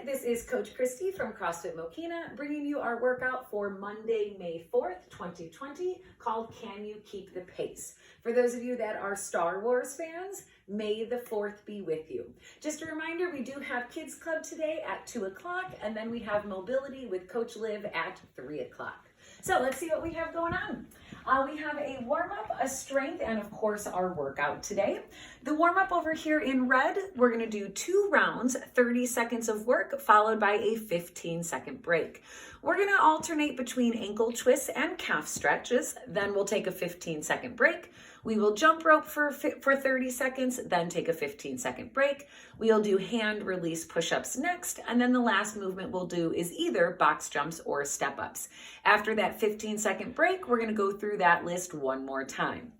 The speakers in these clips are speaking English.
this is Coach Christy from CrossFit Mokina bringing you our workout for Monday, May 4th, 2020 called Can You Keep the Pace? For those of you that are Star Wars fans, May the 4th be with you. Just a reminder, we do have Kids Club today at 2 o'clock and then we have Mobility with Coach Liv at 3 o'clock. So let's see what we have going on. We have a warm-up, a strength, and of course our workout today. The warm-up over here in red, we're going to do 2 rounds, 30 seconds of work, followed by a 15-second break. We're going to alternate between ankle twists and calf stretches, then we'll take a 15-second break. We will jump rope for 30 seconds, then take a 15-second break. We'll do hand release push-ups next, and then the last movement we'll do is either box jumps or step-ups. After that 15-second break, we're gonna go through that list one more time.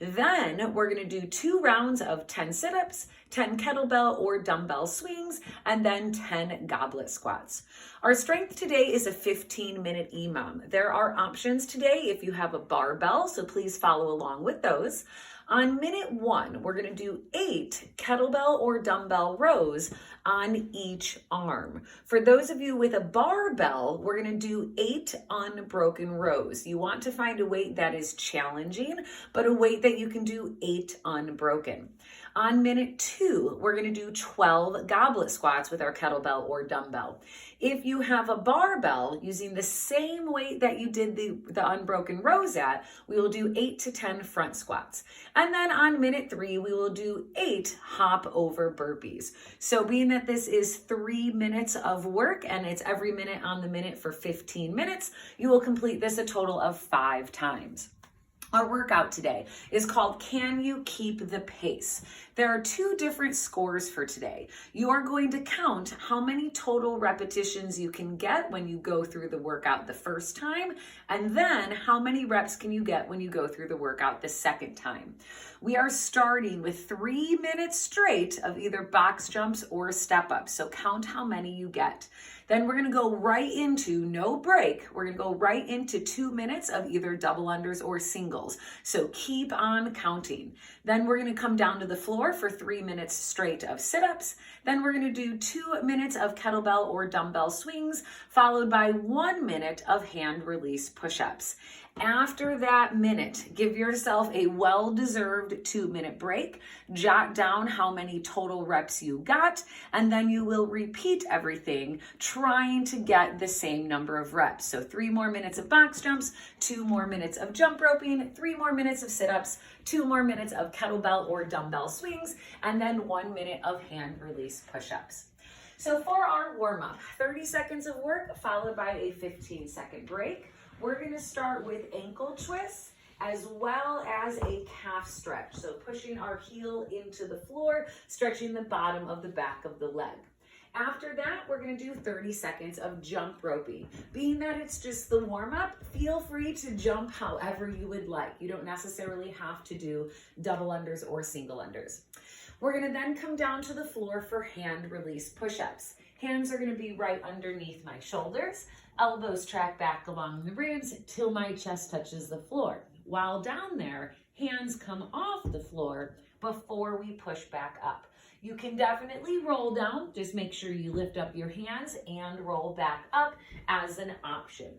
Then we're gonna do 2 rounds of 10 sit-ups, 10 kettlebell or dumbbell swings, and then 10 goblet squats. Our strength today is a 15-minute EMOM. There are options today if you have a barbell, so please follow along with those. On minute 1, we're gonna do 8 kettlebell or dumbbell rows on each arm. For those of you with a barbell, we're gonna do 8 unbroken rows. You want to find a weight that is challenging, but a weight that you can do 8 unbroken. On minute 2, we're gonna do 12 goblet squats with our kettlebell or dumbbell. If you have a barbell using the same weight that you did the unbroken rows at, we will do 8 to 10 front squats. And then on minute 3, we will do 8 hop over burpees. So being that this is 3 minutes of work and it's every minute on the minute for 15 minutes, you will complete this a total of 5 times. Our workout today is called Can You Keep the Pace? There are 2 different scores for today. You are going to count how many total repetitions you can get when you go through the workout the first time, and then how many reps can you get when you go through the workout the second time. We are starting with 3 minutes straight of either box jumps or step ups, so count how many you get. Then we're gonna go right into, no break, we're gonna go right into 2 minutes of either double unders or singles. So keep on counting. Then we're gonna come down to the floor for 3 minutes straight of sit-ups. Then we're gonna do 2 minutes of kettlebell or dumbbell swings, followed by 1 minute of hand release push-ups. After that minute, give yourself a well-deserved 2-minute break, jot down how many total reps you got, and then you will repeat everything, trying to get the same number of reps. So 3 more minutes of box jumps, 2 more minutes of jump roping, 3 more minutes of sit-ups, 2 more minutes of kettlebell or dumbbell swings, and then 1 minute of hand release push-ups. So for our warm-up, 30 seconds of work followed by a 15-second break. We're gonna start with ankle twists as well as a calf stretch. So pushing our heel into the floor, stretching the bottom of the back of the leg. After that, we're gonna do 30 seconds of jump roping. Being that it's just the warm-up, feel free to jump however you would like. You don't necessarily have to do double unders or single unders. We're gonna then come down to the floor for hand release push-ups. Hands are gonna be right underneath my shoulders. Elbows track back along the ribs till my chest touches the floor. While down there, hands come off the floor before we push back up. You can definitely roll down. Just make sure you lift up your hands and roll back up as an option.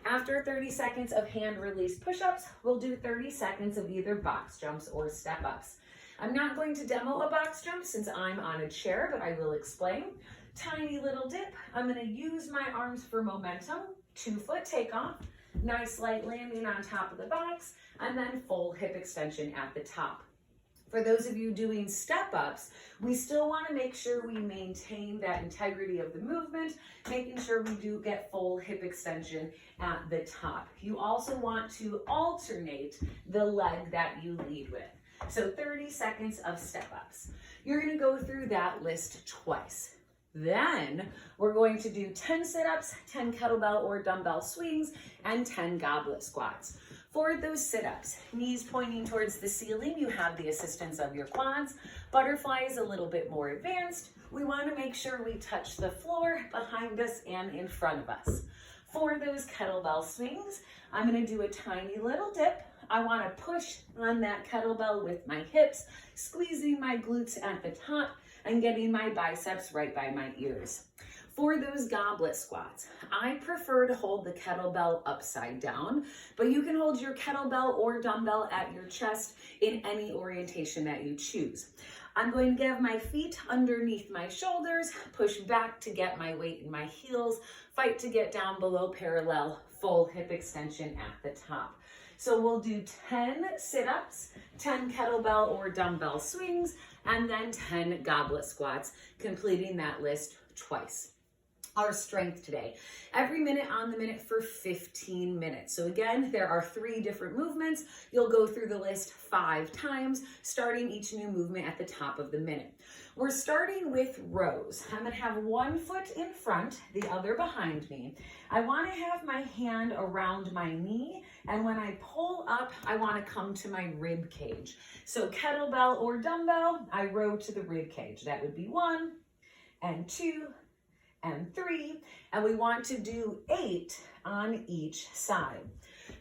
After 30 seconds of hand release push-ups, we'll do 30 seconds of either box jumps or step-ups. I'm not going to demo a box jump since I'm on a chair, but I will explain. Tiny little dip. I'm gonna use my arms for momentum, 2-foot takeoff, nice light landing on top of the box, and then full hip extension at the top. For those of you doing step-ups, we still wanna make sure we maintain that integrity of the movement, making sure we do get full hip extension at the top. You also want to alternate the leg that you lead with. So 30 seconds of step-ups. You're gonna go through that list twice. Then we're going to do 10 sit-ups, 10 kettlebell or dumbbell swings, and 10 goblet squats. For those sit-ups, knees pointing towards the ceiling, you have the assistance of your quads. Butterfly is a little bit more advanced. We want to make sure we touch the floor behind us and in front of us. For those kettlebell swings, I'm going to do a tiny little dip. I want to push on that kettlebell with my hips, squeezing my glutes at the top and getting my biceps right by my ears. For those goblet squats, I prefer to hold the kettlebell upside down, but you can hold your kettlebell or dumbbell at your chest in any orientation that you choose. I'm going to have my feet underneath my shoulders, push back to get my weight in my heels, fight to get down below parallel, full hip extension at the top. So we'll do 10 sit-ups, 10 kettlebell or dumbbell swings, and then 10 goblet squats, completing that list twice. Our strength today, every minute on the minute for 15 minutes. So again, there are 3 different movements. You'll go through the list 5 times, starting each new movement at the top of the minute. We're starting with rows. I'm gonna have one foot in front, the other behind me. I wanna have my hand around my knee, and when I pull up, I wanna come to my rib cage. So kettlebell or dumbbell, I row to the rib cage. That would be 1 and 2 and 3, and we want to do 8 on each side.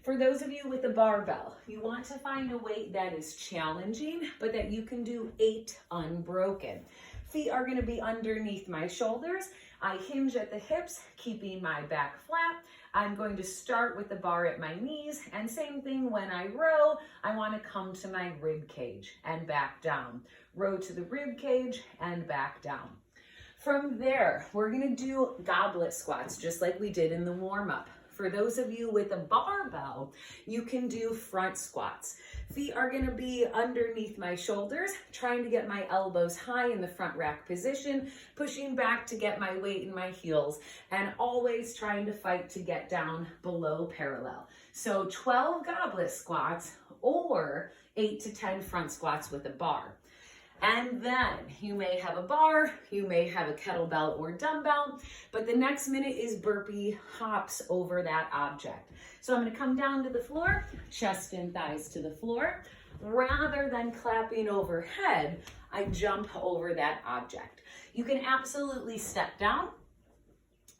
For those of you with a barbell, you want to find a weight that is challenging, but that you can do 8 unbroken. Feet are going to be underneath my shoulders. I hinge at the hips, keeping my back flat. I'm going to start with the bar at my knees, and same thing when I row, I want to come to my rib cage and back down. Row to the rib cage and back down. From there, we're gonna do goblet squats, just like we did in the warm-up. For those of you with a barbell, you can do front squats. Feet are gonna be underneath my shoulders, trying to get my elbows high in the front rack position, pushing back to get my weight in my heels, and always trying to fight to get down below parallel. So 12 goblet squats or 8 to 10 front squats with a bar. And then you may have a bar, you may have a kettlebell or dumbbell, but the next minute is burpee hops over that object. So I'm gonna come down to the floor, chest and thighs to the floor. Rather than clapping overhead, I jump over that object. You can absolutely step down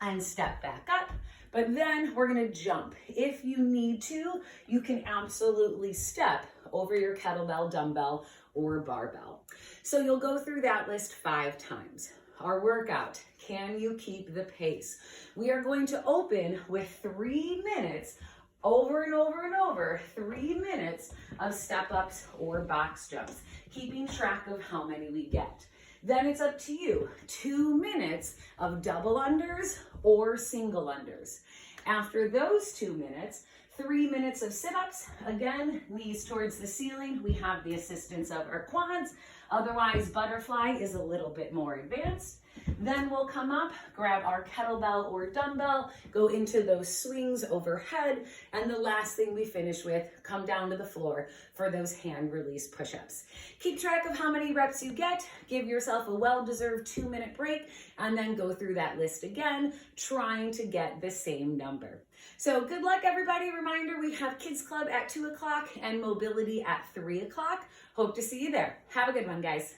and step back up, but then we're gonna jump. If you need to, you can absolutely step over your kettlebell, dumbbell, or barbell. So you'll go through that list 5 times. Our workout, can you keep the pace? We are going to open with 3 minutes over and over and over, 3 minutes of step-ups or box jumps, keeping track of how many we get. Then it's up to you, 2 minutes of double unders or single unders. After those 2 minutes, 3 minutes of sit-ups, again, knees towards the ceiling. We have the assistance of our quads. Otherwise, butterfly is a little bit more advanced. Then we'll come up, grab our kettlebell or dumbbell, go into those swings overhead, and the last thing we finish with, come down to the floor for those hand release push-ups. Keep track of how many reps you get, give yourself a well-deserved 2-minute break, and then go through that list again, trying to get the same number. So good luck, everybody. Reminder, we have Kids Club at 2 o'clock and mobility at 3 o'clock. Hope to see you there. Have a good one, guys.